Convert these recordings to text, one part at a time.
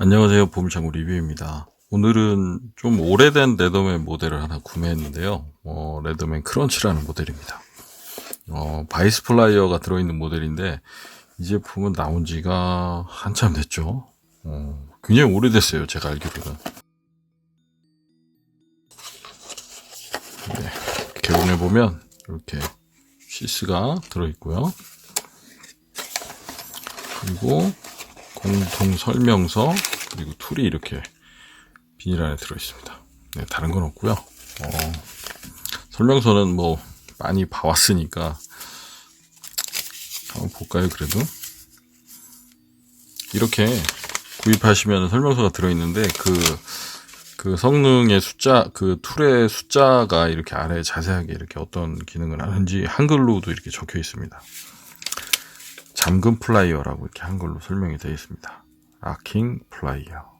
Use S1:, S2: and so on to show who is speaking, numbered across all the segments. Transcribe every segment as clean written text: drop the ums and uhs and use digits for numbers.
S1: 안녕하세요. 보물창고 리뷰입니다. 오늘은 좀 오래된 레더맨 모델을 하나 구매했는데요. 레더맨 크런치라는 모델입니다. 바이스 플라이어가 들어있는 모델인데 이 제품은 나온 지가 한참 됐죠. 굉장히 오래됐어요. 제가 알기로는. 네, 개봉해보면 이렇게 시스가 들어있고요. 그리고 공통 설명서, 그리고 툴이 이렇게 비닐 안에 들어있습니다. 네, 다른 건 없고요. 설명서는 뭐 많이 봐왔으니까 한번 볼까요? 그래도 이렇게 구입하시면 설명서가 들어있는데 그 성능의 숫자, 그 툴의 숫자가 이렇게 아래에 자세하게 이렇게 어떤 기능을 하는지 한글로도 이렇게 적혀 있습니다. 잠금 플라이어라고 이렇게 한글로 설명이 되어 있습니다. 락킹 플라이어.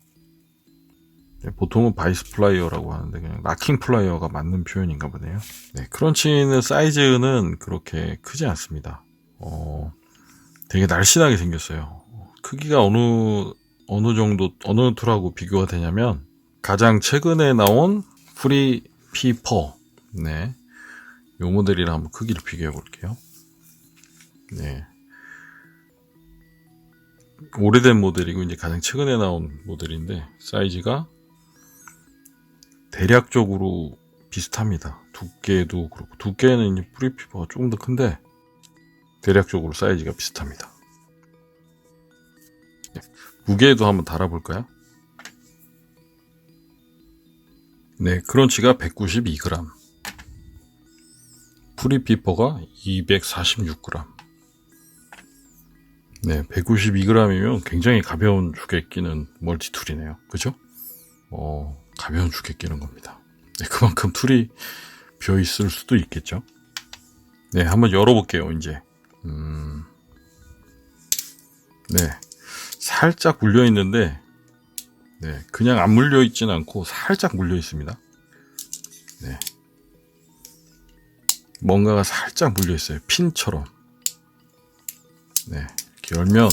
S1: 네, 보통은 바이스 플라이어라고 하는데 그냥 락킹 플라이어가 맞는 표현인가 보네요. 네, 크런치는 사이즈는 그렇게 크지 않습니다. 되게 날씬하게 생겼어요. 크기가 어느 정도, 어느 툴하고 비교가 되냐면 가장 최근에 나온 프리 P4. 네, 요 모델이랑 한번 크기를 비교해 볼게요. 네. 오래된 모델이고 이제 가장 최근에 나온 모델인데 사이즈가 대략적으로 비슷합니다. 두께도 그렇고, 두께는 이제 프리피버가 조금 더 큰데 대략적으로 사이즈가 비슷합니다. 네. 무게도 한번 달아볼까요? 네, 크런치가 192g, 프리피버가 246g. 네, 192g이면 굉장히 가벼운 주개 끼는 멀티툴이네요. 그죠? 가벼운 주개 끼는 겁니다. 네, 그만큼 툴이 비어 있을 수도 있겠죠. 네, 한번 열어볼게요, 이제. 네, 살짝 물려 있는데, 네, 그냥 안 물려 있진 않고 살짝 물려 있습니다. 네, 뭔가가 살짝 물려 있어요. 핀처럼. 네, 이렇게 열면,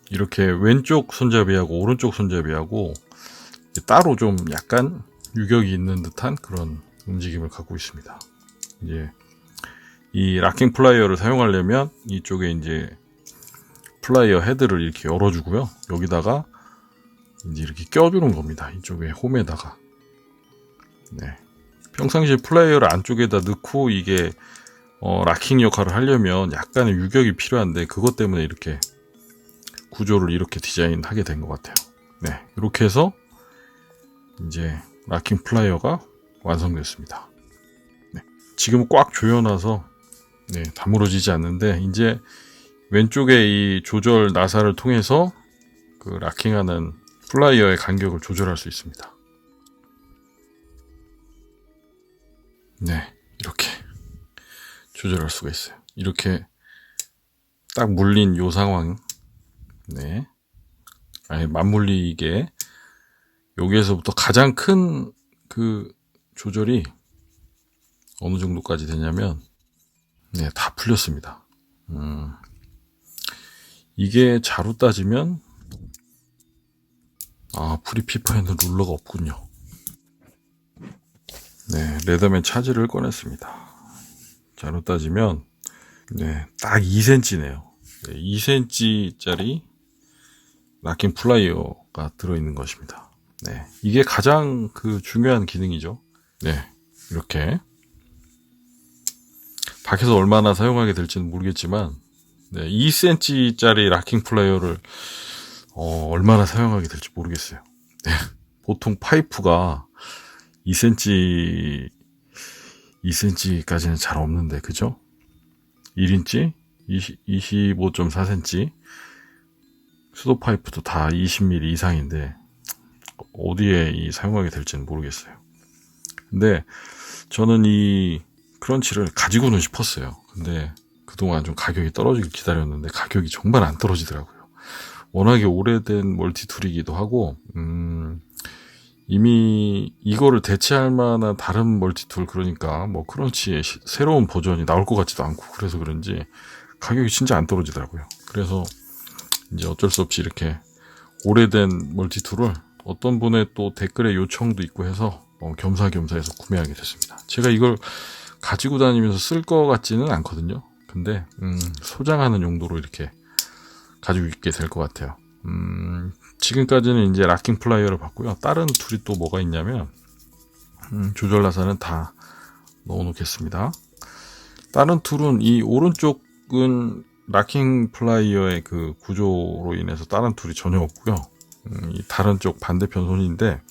S1: 이렇게 왼쪽 손잡이하고 오른쪽 손잡이하고 따로 좀 약간 유격이 있는 듯한 그런 움직임을 갖고 있습니다. 이제 이 락킹 플라이어를 사용하려면 이쪽에 이제 플라이어 헤드를 이렇게 열어주고요. 여기다가 이제 이렇게 껴주는 겁니다. 이쪽에 홈에다가. 네. 평상시에 플라이어를 안쪽에다 넣고 이게 락킹 역할을 하려면 약간의 유격이 필요한데 그것 때문에 이렇게 구조를 이렇게 디자인하게 된 것 같아요. 네, 이렇게 해서 이제 락킹 플라이어가 완성됐습니다. 네, 지금 꽉 조여놔서 네, 다물어지지 않는데 이제 왼쪽에 이 조절 나사를 통해서 그 락킹하는 플라이어의 간격을 조절할 수 있습니다. 네, 이렇게 조절할 수가 있어요. 이렇게 딱 물린 요 상황. 네. 아예 맞물리게 여기에서부터 가장 큰 그 조절이 어느 정도까지 되냐면 네, 다 풀렸습니다. 이게 자로 따지면 프리피퍼에는 룰러가 없군요. 네, 레더맨 차지를 꺼냈습니다. 자로 따지면 네, 딱 2cm네요. 네, 2cm짜리 락킹 플라이어가 들어있는 것입니다. 네, 이게 가장 그 중요한 기능이죠. 네, 이렇게 밖에서 얼마나 사용하게 될지는 모르겠지만 네, 2cm짜리 락킹 플라이어를 얼마나 사용하게 될지 모르겠어요. 네, 보통 파이프가 2cm까지는 잘 없는데 그죠? 1인치 25.4cm 수도 파이프도 다 20mm 이상인데 어디에 사용하게 될지는 모르겠어요. 근데 저는 이 크런치를 가지고는 싶었어요. 근데 그동안 좀 가격이 떨어지길 기다렸는데 가격이 정말 안 떨어지더라고요. 워낙에 오래된 멀티툴이기도 하고 이미 이거를 대체할 만한 다른 멀티툴, 그러니까 뭐 크런치의 새로운 버전이 나올 것 같지도 않고 그래서 그런지 가격이 진짜 안 떨어지더라고요. 그래서 이제 어쩔 수 없이 이렇게 오래된 멀티툴을 어떤 분의 또 댓글에 요청도 있고 해서 겸사겸사 해서 구매하게 됐습니다. 제가 이걸 가지고 다니면서 쓸 것 같지는 않거든요. 근데 소장하는 용도로 이렇게 가지고 있게 될 것 같아요. 지금까지는 이제 락킹 플라이어를 봤고요. 다른 툴이 또 뭐가 있냐면 조절 나사는 다 넣어 놓겠습니다. 다른 툴은 이 오른쪽은 락킹 플라이어의 그 구조로 인해서 다른 툴이 전혀 없고요. 이 다른 쪽 반대편 손인데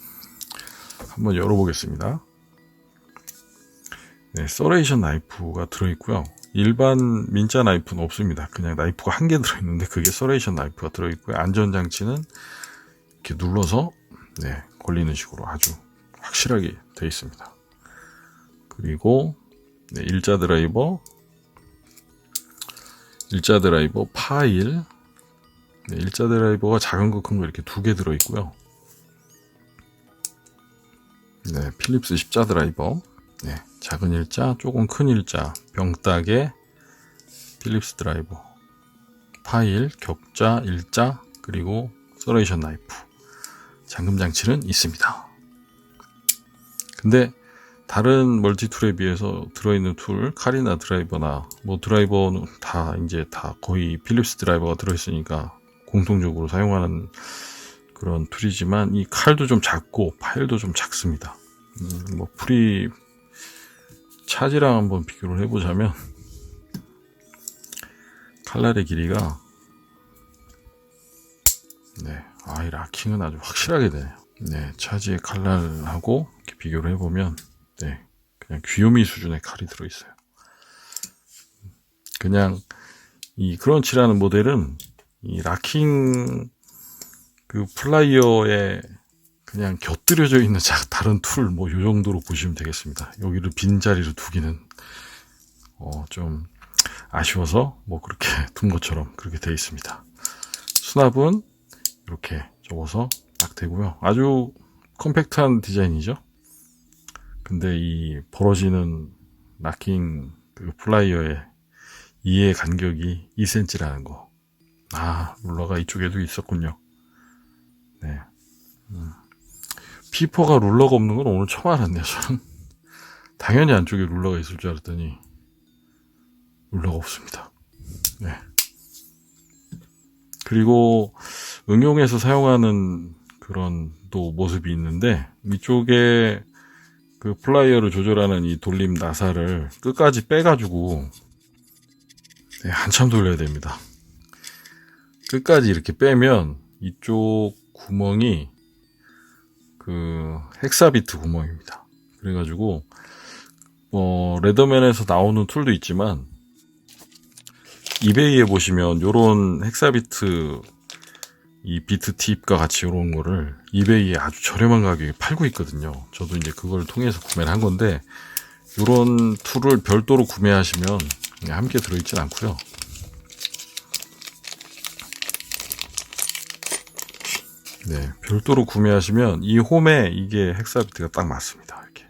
S1: 한번 열어보겠습니다. 네, 서레이션 나이프가 들어있고요. 일반 민자 나이프는 없습니다. 그냥 나이프가 한 개 들어있는데 그게 서레이션 나이프가 들어있고요. 안전장치는 이렇게 눌러서 네, 걸리는 식으로 아주 확실하게 되어 있습니다. 그리고 네, 일자 드라이버 파일, 네, 일자 드라이버가 작은 거 큰 거 이렇게 두 개 들어있고요. 네, 필립스 십자 드라이버, 네, 작은 일자, 조금 큰 일자, 병따개, 필립스 드라이버, 파일, 격자, 일자, 그리고 서레이션 나이프, 잠금 장치는 있습니다. 근데 다른 멀티툴에 비해서 들어있는 툴, 카리나 드라이버나 뭐 드라이버는 다 이제 다 거의 필립스 드라이버가 들어있으니까 공통적으로 사용하는 그런 툴이지만 이 칼도 좀 작고 파일도 좀 작습니다. 뭐 프리 차지랑 한번 비교를 해보자면 칼날의 길이가 네, 이 락킹은 아주 확실하게 되네요. 네, 차지의 칼날하고 이렇게 비교를 해보면 네, 그냥 귀요미 수준의 칼이 들어있어요. 그냥 이 크런치라는 모델은 이 락킹 그 플라이어에 그냥 곁들여져 있는 다른 툴 뭐 요 정도로 보시면 되겠습니다. 여기를 빈자리로 두기는 좀 아쉬워서 뭐 그렇게 둔 것처럼 그렇게 되어 있습니다. 수납은 이렇게 접어서 딱 되고요. 아주 컴팩트한 디자인이죠. 근데 이 벌어지는 락킹 그 플라이어의 이해 간격이 2cm라는 거. 룰러가 이쪽에도 있었군요. 네. 피퍼가 룰러가 없는 건 오늘 처음 알았네요. 저는 당연히 안쪽에 룰러가 있을 줄 알았더니 룰러가 없습니다. 네. 그리고 응용해서 사용하는 그런 또 모습이 있는데 이쪽에 그 플라이어를 조절하는 이 돌림 나사를 끝까지 빼가지고 네, 한참 돌려야 됩니다. 끝까지 이렇게 빼면 이쪽 구멍이 그 헥사비트 구멍입니다. 그래가지고 레더맨에서 나오는 툴도 있지만 이베이에 보시면 요런 헥사비트 이 비트 팁과 같이 요런 거를 이베이에 아주 저렴한 가격에 팔고 있거든요. 저도 이제 그걸 통해서 구매를 한 건데 요런 툴을 별도로 구매하시면 함께 들어있진 않고요. 네, 별도로 구매하시면 이 홈에 이게 헥사비트가 딱 맞습니다. 이렇게.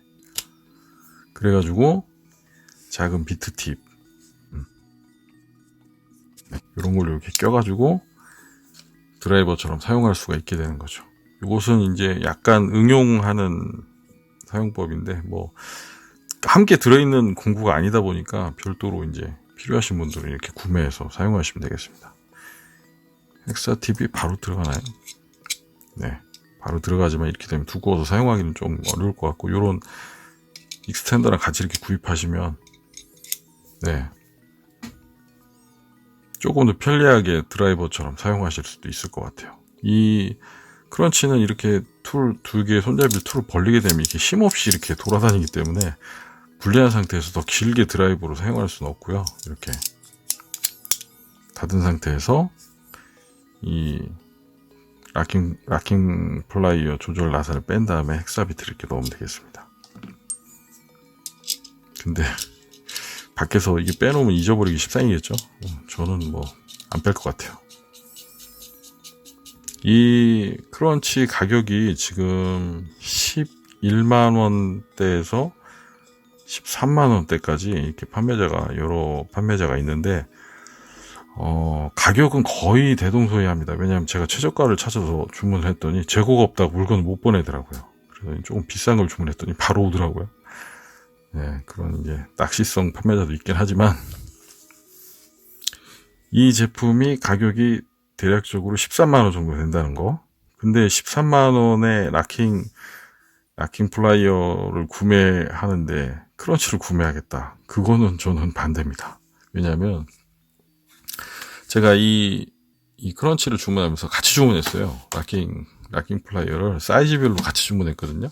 S1: 그래가지고 작은 비트 팁 이런 걸 이렇게 껴가지고 드라이버처럼 사용할 수가 있게 되는 거죠. 이것은 이제 약간 응용하는 사용법인데 뭐 함께 들어있는 공구가 아니다 보니까 별도로 이제 필요하신 분들은 이렇게 구매해서 사용하시면 되겠습니다. 헥사 팁이 바로 들어가나요? 네, 바로 들어가지만 이렇게 되면 두꺼워서 사용하기는 좀 어려울 것 같고 요런 익스텐더랑 같이 이렇게 구입하시면 네, 조금 더 편리하게 드라이버처럼 사용하실 수도 있을 것 같아요. 이 크런치는 이렇게 툴 두 개 손잡이 툴을 벌리게 되면 이렇게 힘없이 이렇게 돌아다니기 때문에 불리한 상태에서 더 길게 드라이버로 사용할 수는 없고요. 이렇게 닫은 상태에서 이 락킹 플라이어 조절 나사를 뺀 다음에 헥사비트를 이렇게 넣으면 되겠습니다. 근데 밖에서 이게 빼놓으면 잊어버리기 십상이겠죠. 저는 뭐 안 뺄 것 같아요. 이 크런치 가격이 지금 11만원대에서 13만원대까지 이렇게 여러 판매자가 있는데 가격은 거의 대동소이합니다. 왜냐하면 제가 최저가를 찾아서 주문을 했더니 재고가 없다고 물건을 못 보내더라고요. 그래서 조금 비싼 걸 주문했더니 바로 오더라고요. 네, 그런 이제 낚시성 판매자도 있긴 하지만 이 제품이 가격이 대략적으로 13만원 정도 된다는 거. 근데 13만원에 락킹 플라이어를 구매하는데 크런치를 구매하겠다. 그거는 저는 반대입니다. 왜냐하면 제가 이 크런치를 주문하면서 같이 주문했어요. 락킹 플라이어를 사이즈별로 같이 주문했거든요.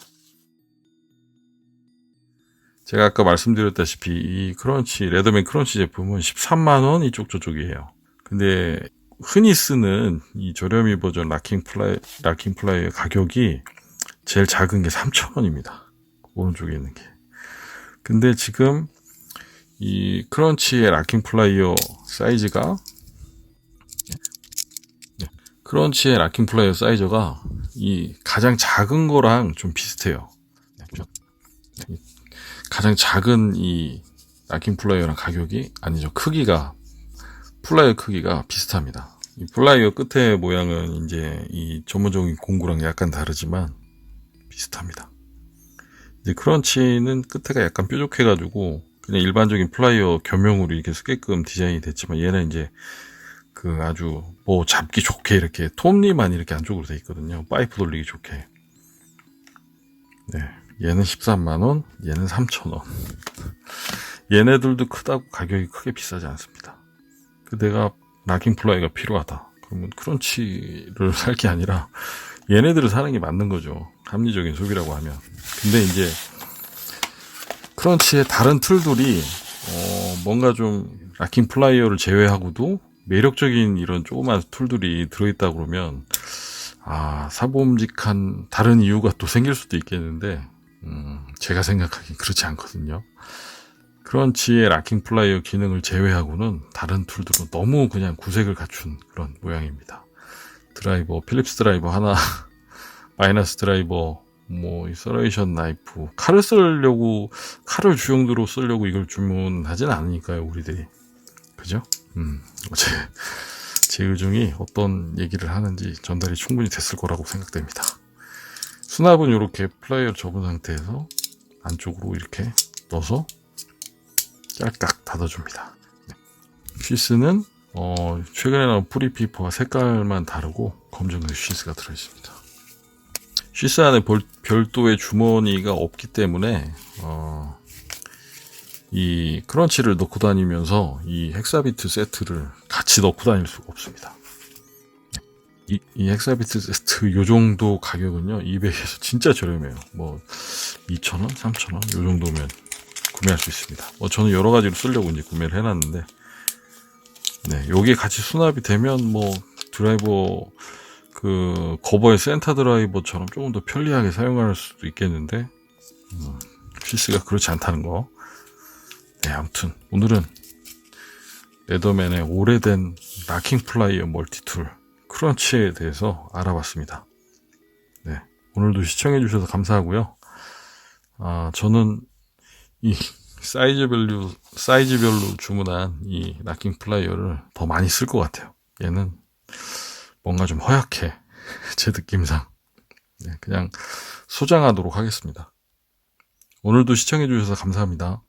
S1: 제가 아까 말씀드렸다시피 이 레더맨 크런치 제품은 13만원 이쪽 저쪽이에요. 근데 흔히 쓰는 이 저렴이 버전 락킹 플라이어 가격이 제일 작은 게 3,000원입니다. 오른쪽에 있는 게. 근데 지금 이 크런치의 락킹 플라이어 사이즈가 이 가장 작은 거랑 좀 비슷해요. 가장 작은 이 락킹 플라이어랑 플라이어 크기가 비슷합니다. 이 플라이어 끝의 모양은 이제 이 전문적인 공구랑 약간 다르지만 비슷합니다. 이제 크런치는 끝에가 약간 뾰족해가지고 그냥 일반적인 플라이어 겸용으로 이렇게 쓰게끔 디자인이 됐지만 얘는 이제 그 아주 뭐 잡기 좋게 이렇게 톱니만 이렇게 안쪽으로 돼 있거든요. 파이프 돌리기 좋게. 네, 얘는 13만원, 얘는 3,000원. 얘네들도 크다고 가격이 크게 비싸지 않습니다. 내가 락킹 플라이가 필요하다. 그러면 크런치를 살 게 아니라 얘네들을 사는 게 맞는 거죠. 합리적인 소비라고 하면. 근데 이제 크런치의 다른 툴들이 뭔가 좀 락킹 플라이어를 제외하고도 매력적인 이런 조그만 툴들이 들어있다 그러면 사보험직한 다른 이유가 또 생길 수도 있겠는데 제가 생각하기엔 그렇지 않거든요. 크런치의 락킹 플라이어 기능을 제외하고는 다른 툴들은 너무 그냥 구색을 갖춘 그런 모양입니다. 드라이버, 필립스 드라이버 하나, 마이너스 드라이버, 뭐 서레이션 나이프, 칼을 주용도로 쓰려고 이걸 주문하진 않으니까요, 우리들이. 그죠? 제 의중이 어떤 얘기를 하는지 전달이 충분히 됐을 거라고 생각됩니다. 수납은 이렇게 플라이어를 접은 상태에서 안쪽으로 이렇게 넣어서 짤깍 닫아줍니다. 쉬스는 최근에 나온 프리피퍼와 색깔만 다르고 검정색 쉬스가 들어있습니다. 쉬스 안에 별도의 주머니가 없기 때문에 이 크런치를 넣고 다니면서 이 헥사비트 세트를 같이 넣고 다닐 수가 없습니다. 이 헥사비트 세트 요 정도 가격은요, 이베이에서 진짜 저렴해요. 뭐 2,000원, 3,000원 요 정도면 구매할 수 있습니다. 저는 여러 가지로 쓰려고 이제 구매를 해놨는데, 네, 요게 같이 수납이 되면 뭐 드라이버 그 거버의 센터 드라이버처럼 조금 더 편리하게 사용할 수도 있겠는데, 쉬스가 그렇지 않다는 거. 네, 아무튼 오늘은 레더맨의 오래된 락킹 플라이어 멀티툴 크런치에 대해서 알아봤습니다. 네, 오늘도 시청해주셔서 감사하고요. 저는 이 사이즈별로 주문한 이 락킹 플라이어를 더 많이 쓸 것 같아요. 얘는 뭔가 좀 허약해. 제 느낌상. 네, 그냥 소장하도록 하겠습니다. 오늘도 시청해주셔서 감사합니다.